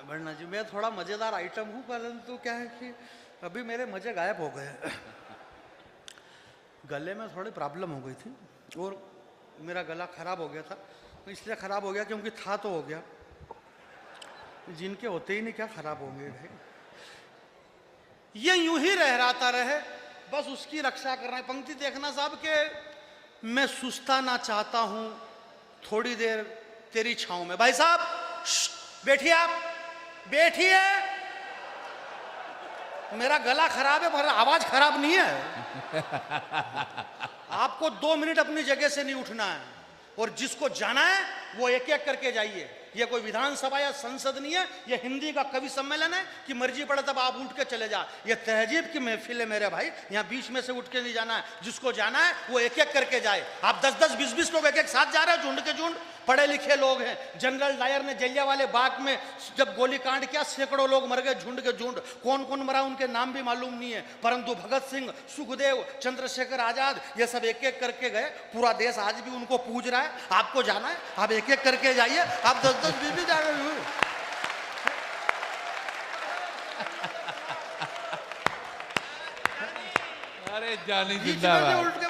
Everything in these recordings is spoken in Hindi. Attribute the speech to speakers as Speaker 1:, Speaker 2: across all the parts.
Speaker 1: बढ़ना जी, मैं थोड़ा मज़ेदार आइटम हूँ, परंतु क्या है कि अभी मेरे मज़े गायब हो गए। गले में थोड़ी प्रॉब्लम हो गई थी और मेरा गला खराब हो गया था। तो इसलिए खराब हो गया क्योंकि था तो हो गया, जिनके होते ही नहीं क्या खराब होंगे भाई। ये यूं ही रहता रहे, बस उसकी रक्षा कर रहे हैं। पंक्ति देखना साहब के, मैं सुस्ता ना चाहता हूं थोड़ी देर तेरी छांव में। भाई साहब बैठिए, आप बैठिए। मेरा गला खराब है पर आवाज खराब नहीं है। आपको 2 मिनट अपनी जगह से नहीं उठना है, और जिसको जाना है वो एक एक करके जाइए। ये कोई विधानसभा या संसद नहीं है, ये हिंदी का कवि सम्मेलन है कि मर्जी पड़े तब आप उठ के चले जा। ये तहजीब की महफिल है मेरे भाई, यहाँ बीच में से उठ के नहीं जाना है। जिसको जाना है वो एक एक करके जाए। आप 10-10, 20-20 लोग एक एक साथ जा रहे हैं, झुंड के झुंड, पढ़े लिखे लोग हैं। जनरल डायर ने जलियांवाले बाग में जब गोली कांड किया, सैकड़ों लोग मर गए झुंड के झुंड। कौन कौन मरा उनके नाम भी मालूम नहीं है, परंतु भगत सिंह, सुखदेव, चंद्रशेखर आजाद, ये सब एक एक करके गए। पूरा देश आज भी उनको पूज रहा है। आपको जाना है, आप एक एक करके जाइए। आप 10-10, 20-20 जा रहे हो।
Speaker 2: अरे जानी जिंदाबाद।
Speaker 1: उल्ट के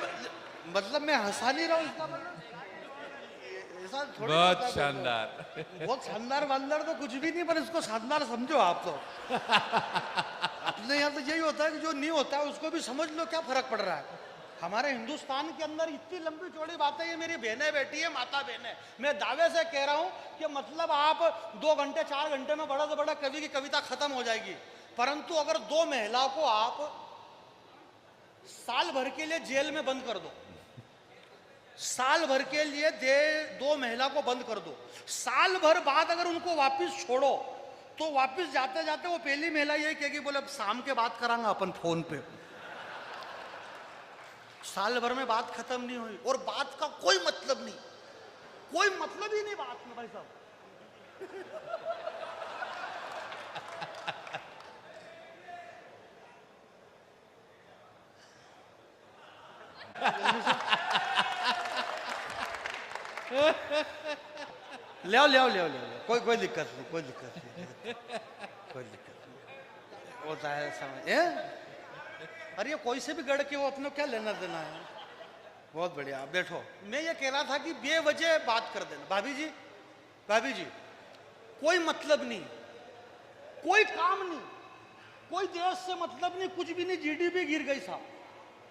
Speaker 1: मतलब मैं हंसा नहीं रहा हूं, इसका मतलब
Speaker 2: बहुत शानदार।
Speaker 1: बहुत शानदार वानदार तो कुछ भी नहीं, पर इसको शानदार समझो आप तो। अपने यहाँ तो यही होता है कि जो नहीं होता है उसको भी समझ लो, क्या फर्क पड़ रहा है। हमारे हिंदुस्तान के अंदर इतनी लंबी चौड़ी बातें, ये मेरी बहनें बैठी है, माता बहनें, मैं दावे से कह रहा हूं कि मतलब आप 2 घंटे 4 घंटे में बड़ा से बड़ा कवि की कविता खत्म हो जाएगी। परंतु अगर 2 महिलाओं को आप साल भर के लिए जेल में बंद कर दो, साल भर के लिए 2 महिला को बंद कर दो, साल भर बाद अगर उनको वापस छोड़ो, तो वापस जाते जाते वो पहली महिला यही कहेगी, बोले अब शाम के बात करांगा अपन फोन पे। साल भर में बात खत्म नहीं हुई, और बात का कोई मतलब नहीं, कोई मतलब ही नहीं बात में भाई साहब। ले आओ ले आओ ले आओ ले आओ, कोई दिक्कत नहीं, कोई दिक्कत नहीं, कोई दिक्कत नहीं होता है समझ। अरे ये कोई से भी गढ़ के, वो अपने क्या लेना देना है। बहुत बढ़िया, बैठो। मैं ये कह रहा था कि बेवजह बात कर देना। भाभी जी, भाभी जी, कोई मतलब नहीं, कोई काम नहीं, कोई देश से मतलब नहीं, कुछ भी नहीं। जीडीपी गिर गई साहब,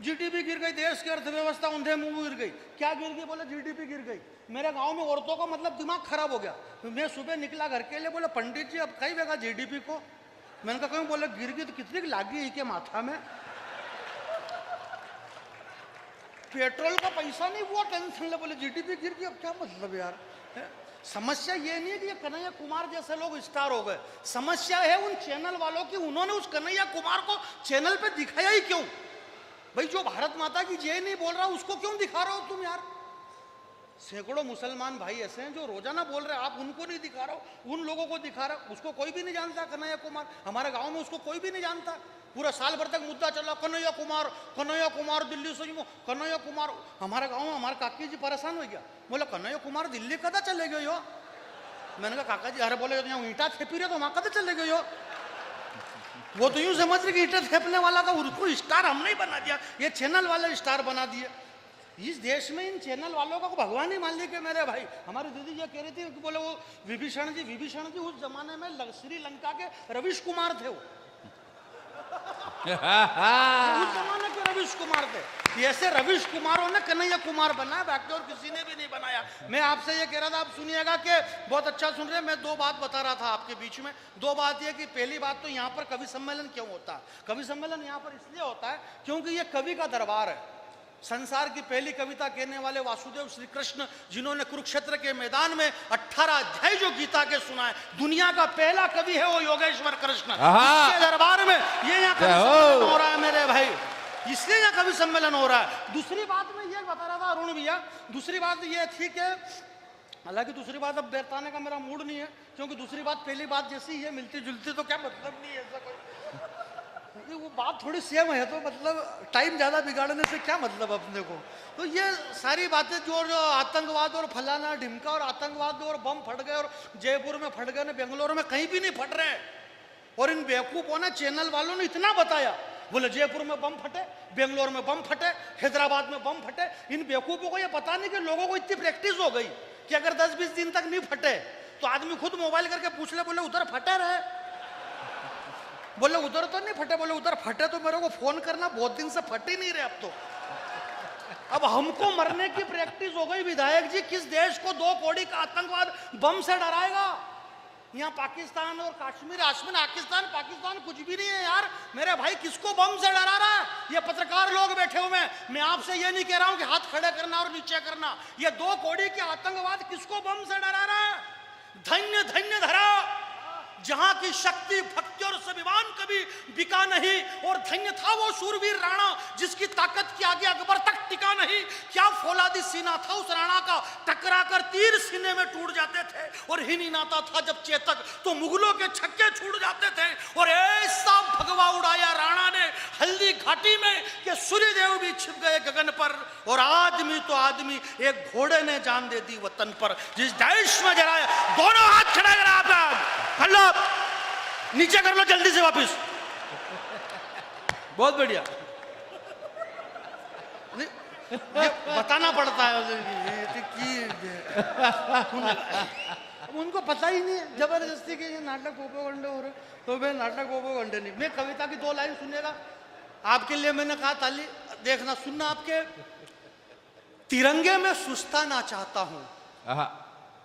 Speaker 1: जीडीपी गिर गई, देश की अर्थव्यवस्था ऊंधे मुंह गिर गई। क्या गिर गई? बोले जीडीपी गिर गई। मेरे गांव में औरतों का मतलब दिमाग खराब हो गया। मैं सुबह निकला घर के लिए, बोले पंडित जी अब कहीं बेगा जीडीपी को। मैंने कहा बोले गिर गई तो कितनी लागी है के माथा में, पेट्रोल का पैसा नहीं, वो टेंशन ले। बोले जीडीपी गिर गई, अब क्या मतलब यार। समस्या ये नहीं है कि ये कन्हैया कुमार जैसे लोग स्टार हो गए, समस्या है उन चैनल वालों की, उन्होंने उस कन्हैया कुमार को चैनल पे दिखाया ही क्यों भाई। जो भारत माता की जय नहीं बोल रहा उसको क्यों दिखा रहे हो तुम यार। सैकड़ों मुसलमान भाई ऐसे हैं जो रोजाना बोल रहे हैं, आप उनको नहीं दिखा रहे हो, उन लोगों को दिखा रहे हो। उसको कोई भी नहीं जानता कन्हैया कुमार, हमारे गांव में उसको कोई भी नहीं जानता। पूरा साल भर तक मुद्दा चला कन्हैया कुमार दिल्ली से, कन्हैया कुमार। हमारे गांव में हमारे काकी जी परेशान हो गया, बोला कन्हैया कुमार दिल्ली कदा चले गए हो। मैंने कहा काका जी, अरे बोले यहाँ ईंटा थेपी रहे तो वहां कदा चले गए हो। वो तो यूं समझ रहे कि ईंटा थेपने वाला था, उसको स्टार हमने ही बना दिया, ये चैनल वाले स्टार बना दिए। इस देश में इन चैनल वालों का भगवान ही मान ली के मेरे भाई। हमारी दीदी ये कह रही थी कि बोले वो विभीषण जी उस जमाने में श्रीलंका के रवीश कुमार थे, वो उस जमाने के रवीश कुमार थे। ऐसे रवीश कुमारों ने कन्हैया कुमार बनाया, बाकी और किसी ने भी नहीं बनाया। मैं आपसे ये कह रहा था, आप सुनिएगा कि बहुत अच्छा सुन रहे हैं। मैं 2 बात बता रहा था आपके बीच में। 2 बात ये कि पहली बात तो यहाँ पर कवि सम्मेलन क्यों होता है। कवि सम्मेलन यहाँ पर इसलिए होता है क्योंकि ये कवि का दरबार है। संसार की पहली कविता कहने वाले वासुदेव श्री कृष्ण, जिन्होंने कुरुक्षेत्र के मैदान में 18 अध्याय जो गीता के सुनाए, दुनिया का पहला कवि है वो योगेश्वर कृष्ण। इसके दरबार में ये यहाँ कवि सम्मेलन हो रहा है मेरे भाई, इसलिए यहाँ कवि सम्मेलन हो रहा है। दूसरी बात मैं ये बता रहा था अरुण भैया, दूसरी बात ये थी कि हालांकि दूसरी बात अब बताने का मेरा मूड नहीं है, क्योंकि दूसरी बात पहली बात जैसी है, मिलती जुलती तो क्या मतलब नहीं है ऐसा कोई। ये वो बात थोड़ी सेम है, तो मतलब टाइम ज़्यादा बिगाड़ने से क्या मतलब अपने को। तो ये सारी बातें जो आतंकवाद और फलाना ढिमका और आतंकवाद और बम फट गए और जयपुर में फट गए, बेंगलोर में कहीं भी नहीं फट रहे। और इन बेवकूफ़ों ने, चैनल वालों ने इतना बताया, बोले जयपुर में बम फटे, बेंगलोर में बम फटे, हैदराबाद में बम फटे। इन बेवकूफ़ों को ये पता नहीं कि लोगों को इतनी प्रैक्टिस हो गई कि अगर 10-20 दिन तक नहीं फटे तो आदमी खुद मोबाइल करके पूछ ले, बोले उधर फटे रहे, बोले उधर तो नहीं फटे, बोले उधर फटे तो मेरे को फोन करना, बहुत दिन से फट ही नहीं रहे अब तो। अब हमको मरने की प्रैक्टिस हो गई। विधायक जी, किस देश को 2 कौड़ी का आतंकवाद बम से डराएगा? यहाँ पाकिस्तान और कश्मीर, पाकिस्तान कुछ भी नहीं है यार मेरे भाई, किसको बम से डरा रहा है? ये पत्रकार लोग बैठे हुए हैं, मैं आपसे ये नहीं कह रहा हूं कि हाथ खड़े करना और नीचे करना। ये 2 कौड़ी के आतंकवाद किसको बम से डरा रहा है? धन्य धन्य धरा जहां की शक्ति, भक्ति और स्वाभिमान कभी बिका नहीं। और धन्य था वो शूरवीर राणा जिसकी ताकत के आगे अकबर तक टिका नहीं। क्या फौलादी सीना था उस राणा का, टकराकर तीर सीने में टूट जाते थे। और ही नहीं नाता था जब चेतक, तो मुगलों के छक्के छूट जाते थे। और ऐसा भगवा उड़ाया राणा ने हल्दी घाटी में कि सूर्यदेव भी छिप गए गगन पर। और आदमी तो आदमी, एक घोड़े ने जान दे दी वतन पर। जिस देश में जराया, दोनों हाथ खड़े कर आप कर लो, नीचे कर लो जल्दी से वापस। बहुत बढ़िया। ये बताना पड़ता है उनको पता ही नहीं है, जबरदस्ती के ये नाटक प्रोपेगेंडा हो रहे, तो मैं नाटक प्रोपेगेंडा नहीं। मैं कविता की 2 लाइन सुनेगा आपके लिए, मैंने कहा ताली देखना सुनना। आपके तिरंगे में सुस्ताना चाहता हूं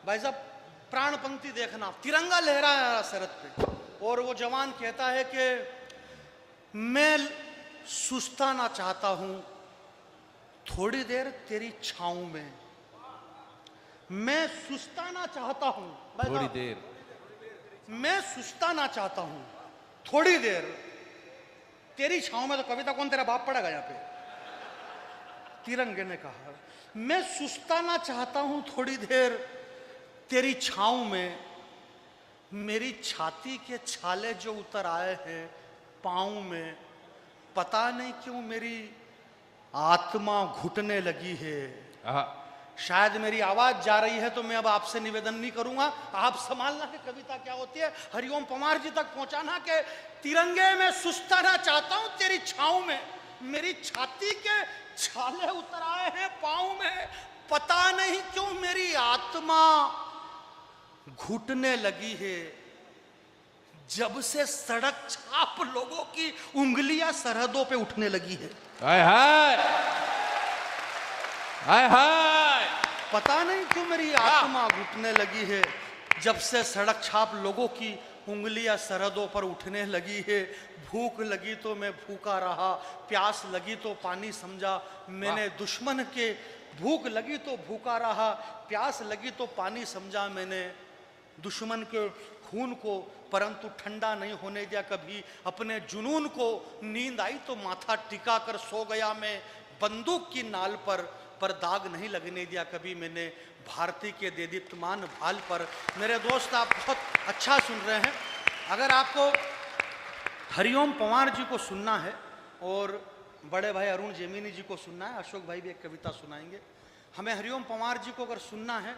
Speaker 1: भाई साहब, प्राण पंक्ति देखना। तिरंगा लहरा है सरहद पे और वो जवान कहता है कि मैं सुस्ताना चाहता हूं थोड़ी देर तेरी छांव में। मैं सुस्ताना चाहता हूं
Speaker 2: थोड़ी देर,
Speaker 1: मैं सुस्ताना चाहता हूं थोड़ी देर तेरी छांव में। तो कविता कौन, तेरा बाप पड़ेगा यहाँ पे? तिरंगे ने कहा मैं सुस्ताना चाहता हूं थोड़ी देर तेरी छांव में। मेरी छाती के छाले जो उतर आए हैं पांव में, पता नहीं क्यों मेरी आत्मा घुटने लगी है। शायद मेरी आवाज जा रही है, तो मैं अब आपसे निवेदन नहीं करूंगा, आप संभालना कि कविता क्या होती है। हरिओम पवार जी तक पहुंचाना कि तिरंगे में सुस्ताना चाहता हूं तेरी छांव में। मेरी छाती के छाले उतर आए हैं पांव में, पता नहीं क्यों मेरी आत्मा घुटने लगी है। जब से सड़क छाप लोगों की उंगलियां सरहदों पे उठने लगी है।
Speaker 2: हाय हाय हाय हाय,
Speaker 1: पता नहीं क्यों मेरी आत्मा घुटने लगी है। जब से सड़क छाप लोगों की उंगलियां सरहदों पर उठने लगी है। भूख लगी तो मैं भूखा रहा, प्यास लगी तो पानी समझा मैंने दुश्मन के। भूख लगी तो भूखा रहा, प्यास लगी तो पानी समझा मैंने दुश्मन के खून को। परंतु ठंडा नहीं होने दिया कभी अपने जुनून को। नींद आई तो माथा टिका कर सो गया मैं बंदूक की नाल पर दाग नहीं लगने दिया कभी मैंने भारती के देदीप्यमान भाल पर। मेरे दोस्त, आप बहुत अच्छा सुन रहे हैं। अगर आपको हरिओम पवार जी को सुनना है और बड़े भाई अरुण जेमिनी जी को सुनना है, अशोक भाई भी एक कविता सुनाएंगे। हमें हरिओम पवार जी को अगर सुनना है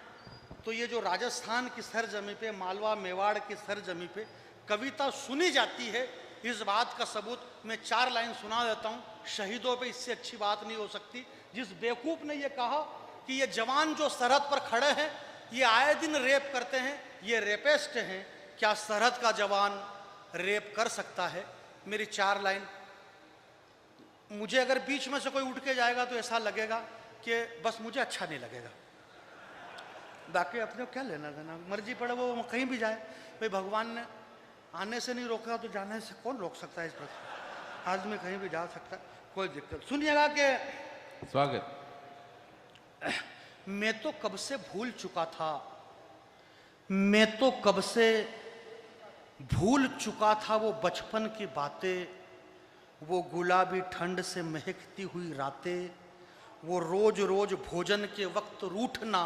Speaker 1: तो ये जो राजस्थान की सरजमी पे, मालवा मेवाड़ की सरजमी पे कविता सुनी जाती है, इस बात का सबूत मैं 4 लाइन सुना देता हूँ। शहीदों पे इससे अच्छी बात नहीं हो सकती। जिस बेवकूफ ने ये कहा कि ये जवान जो सरहद पर खड़े हैं ये आए दिन रेप करते हैं, ये रेपिस्ट हैं, क्या सरहद का जवान रेप कर सकता है? मेरी 4 लाइन। मुझे अगर बीच में से कोई उठ के जाएगा तो ऐसा लगेगा कि बस मुझे अच्छा नहीं लगेगा, बाकी अपने क्या लेना देना, मर्जी पड़े वो कहीं भी जाए। भाई भगवान ने आने से नहीं रोका तो जाने से कौन रोक सकता है? इस पर आदमी कहीं भी जा सकता है, कोई दिक्कत। सुनिएगा कि
Speaker 2: स्वागत।
Speaker 1: मैं तो कब से भूल चुका था, मैं तो कब से भूल चुका था वो बचपन की बातें, वो गुलाबी ठंड से महकती हुई रातें, वो रोज रोज भोजन के वक्त रूठना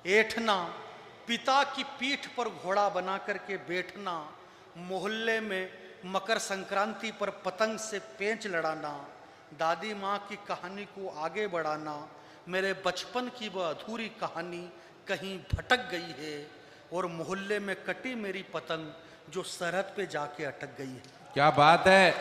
Speaker 1: ऐठना, पिता की पीठ पर घोड़ा बना करके बैठना, मोहल्ले में मकर संक्रांति पर पतंग से पेंच लड़ाना, दादी माँ की कहानी को आगे बढ़ाना, मेरे बचपन की वह अधूरी कहानी कहीं भटक गई है, और मोहल्ले में कटी मेरी पतंग जो सरहद पे जाके अटक गई है।
Speaker 2: क्या बात है।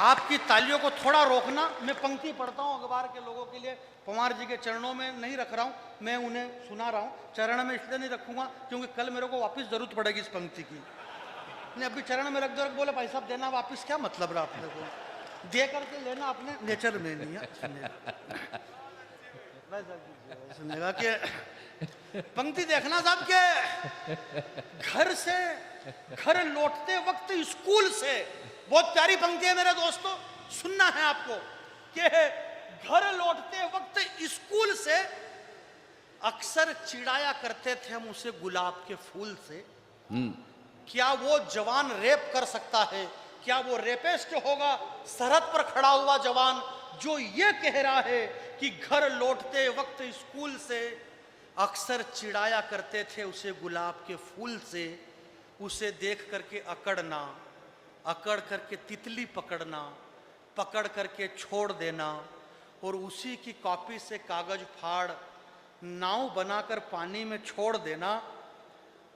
Speaker 1: आपकी तालियों को थोड़ा रोकना, मैं पंक्ति पढ़ता हूँ अखबार के लोगों के लिए, पवार जी के चरणों में नहीं रख रहा हूँ, मैं उन्हें सुना रहा हूँ। चरण में इसलिए नहीं रखूंगा क्योंकि कल मेरे को वापस जरूरत पड़ेगी इस पंक्ति की। नहीं, अभी चरण में रख दो, बोले भाई साहब देना वापस, क्या मतलब रहा अपने को, दे करके लेना अपने नेचर में नहीं है। सुनेगा कि पंक्ति देखना साहब के घर लौटते वक्त स्कूल से, बहुत प्यारी पंक्ति है मेरे दोस्तों, सुनना है आपको कि घर लौटते वक्त स्कूल से अक्सर चिढ़ाया करते थे हम उसे गुलाब के फूल से। क्या वो जवान रेप कर सकता है, क्या वो रेपिस्ट होगा सरहद पर खड़ा हुआ जवान जो ये कह रहा है कि घर लौटते वक्त स्कूल से अक्सर चिढ़ाया करते थे उसे गुलाब के फूल से, उसे देख करके अकड़ना, अकड़ करके तितली पकड़ना, पकड़ करके छोड़ देना, और उसी की कॉपी से कागज फाड़ नाव बनाकर पानी में छोड़ देना।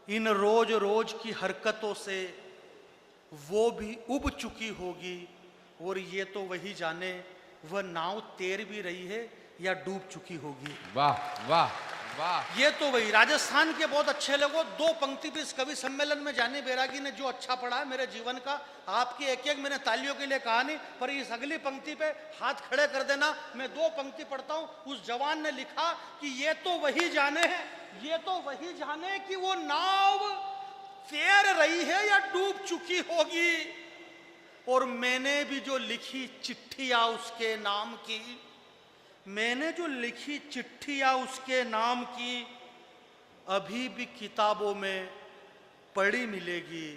Speaker 1: इन रोज रोज की हरकतों से वो भी उब चुकी होगी, और ये तो वही जाने वह नाव तैर भी रही है या डूब चुकी होगी।
Speaker 2: वाह वाह वाह।
Speaker 1: ये तो वही राजस्थान के बहुत अच्छे लोगों, दो पंक्ति भी इस कवि सम्मेलन में जानी बैरागी ने जो अच्छा पढ़ा है मेरे जीवन का, आपकी एक एक मैंने तालियों के लिए कहा नहीं, पर इस अगली पंक्ति पे हाथ खड़े कर देना। मैं दो पंक्ति पढ़ता हूं। उस जवान ने लिखा कि ये तो वही जाने है, ये तो वही जाने कि वो नाव तैर रही है या डूब चुकी होगी, और मैंने भी जो लिखी चिट्ठियां उसके नाम की, मैंने जो लिखी चिट्ठियां उसके नाम की अभी भी किताबों में पढ़ी मिलेगी,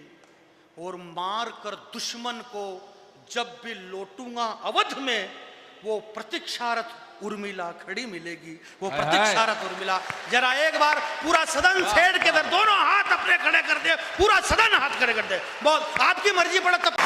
Speaker 1: और मार कर दुश्मन को जब भी लौटूंगा अवध में वो प्रतीक्षारत उर्मिला खड़ी मिलेगी, वो प्रतीक्षारत उर्मिला। जरा एक बार पूरा सदन सेठ के अंदर दोनों हाथ अपने खड़े कर दे, पूरा सदन हाथ खड़े कर दे, बहुत आपकी मर्जी पड़े तब।